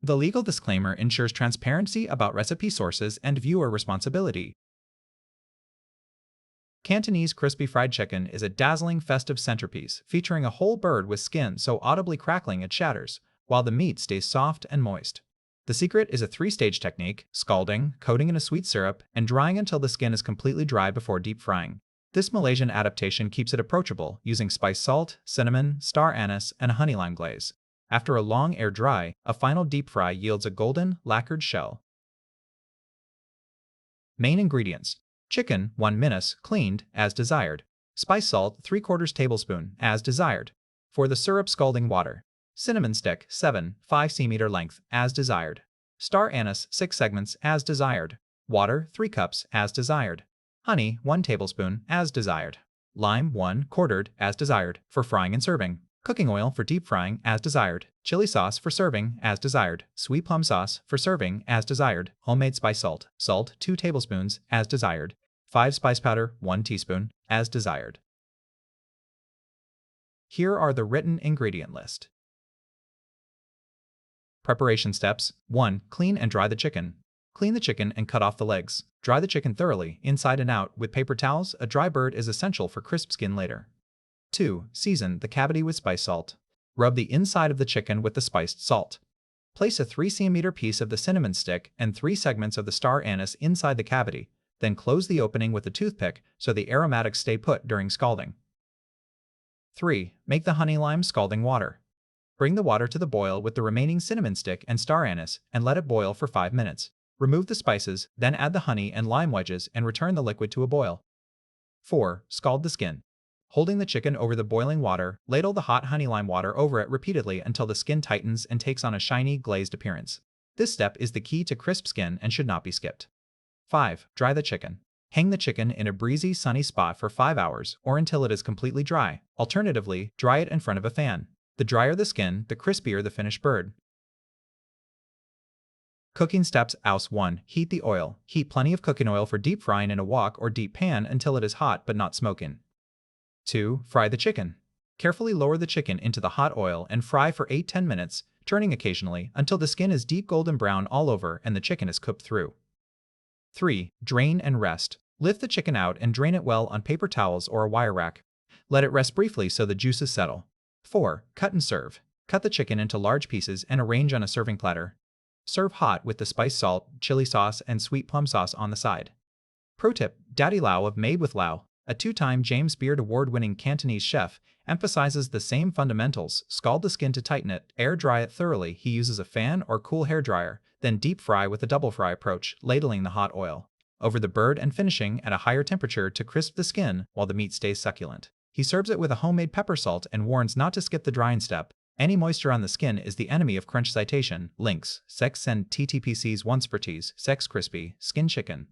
The legal disclaimer ensures transparency about recipe sources and viewer responsibility. Cantonese crispy fried chicken is a dazzling festive centerpiece featuring a whole bird with skin so audibly crackling it shatters, while the meat stays soft and moist. The secret is a three-stage technique: scalding, coating in a sweet syrup, and drying until the skin is completely dry before deep frying. This Malaysian adaptation keeps it approachable, using spiced salt, cinnamon, star anise, and a honey lime glaze. After a long air dry, a final deep fry yields a golden, lacquered shell. Main ingredients: chicken 1 mince, cleaned, as desired. Spice salt 3/4 tablespoon, as desired. For the syrup, scalding water. Cinnamon stick 5 cm length, as desired. Star anise 6 segments, as desired. Water 3 cups, as desired. Honey 1 tablespoon, as desired. Lime 1 quartered, as desired, for frying and serving. Cooking oil for deep frying, as desired. Chili sauce for serving, as desired. Sweet plum sauce for serving, as desired. Homemade spice salt. Salt 2 tablespoons, as desired. 5 spice powder 1 teaspoon, as desired. Here are the written ingredient list. Preparation steps. 1. Clean and dry the chicken. Clean the chicken and cut off the legs. Dry the chicken thoroughly, inside and out, with paper towels. A dry bird is essential for crisp skin later. 2. Season the cavity with spice salt. Rub the inside of the chicken with the spiced salt. Place a 3 cm piece of the cinnamon stick and 3 segments of the star anise inside the cavity, then close the opening with a toothpick so the aromatics stay put during scalding. 3. Make the honey lime scalding water. Bring the water to the boil with the remaining cinnamon stick and star anise and let it boil for 5 minutes. Remove the spices, then add the honey and lime wedges and return the liquid to a boil. 4. Scald the skin. Holding the chicken over the boiling water, ladle the hot honey lime water over it repeatedly until the skin tightens and takes on a shiny, glazed appearance. This step is the key to crisp skin and should not be skipped. 5. Dry the chicken. Hang the chicken in a breezy, sunny spot for 5 hours or until it is completely dry. Alternatively, dry it in front of a fan. The drier the skin, the crispier the finished bird. Cooking steps. Aus 1. Heat the oil. Heat plenty of cooking oil for deep frying in a wok or deep pan until it is hot but not smoking. 2. Fry the chicken. Carefully lower the chicken into the hot oil and fry for 8–10 minutes, turning occasionally until the skin is deep golden brown all over and the chicken is cooked through. 3. Drain and rest. Lift the chicken out and drain it well on paper towels or a wire rack. Let it rest briefly so the juices settle. 4. Cut and serve. Cut the chicken into large pieces and arrange on a serving platter. Serve hot with the spiced salt, chili sauce, and sweet plum sauce on the side. Pro tip: Daddy Lau of Made with Lau, a 2-time James Beard Award-winning Cantonese chef, emphasizes the same fundamentals. Scald the skin to tighten it, air dry it thoroughly. He uses a fan or cool hairdryer, then deep fry with a double fry approach, ladling the hot oil over the bird and finishing at a higher temperature to crisp the skin while the meat stays succulent. He serves it with a homemade pepper salt and warns not to skip the drying step. Any moisture on the skin is the enemy of crunch. Citation: links, Sex and Tbsp 1 expertise, Sex crispy, skin chicken.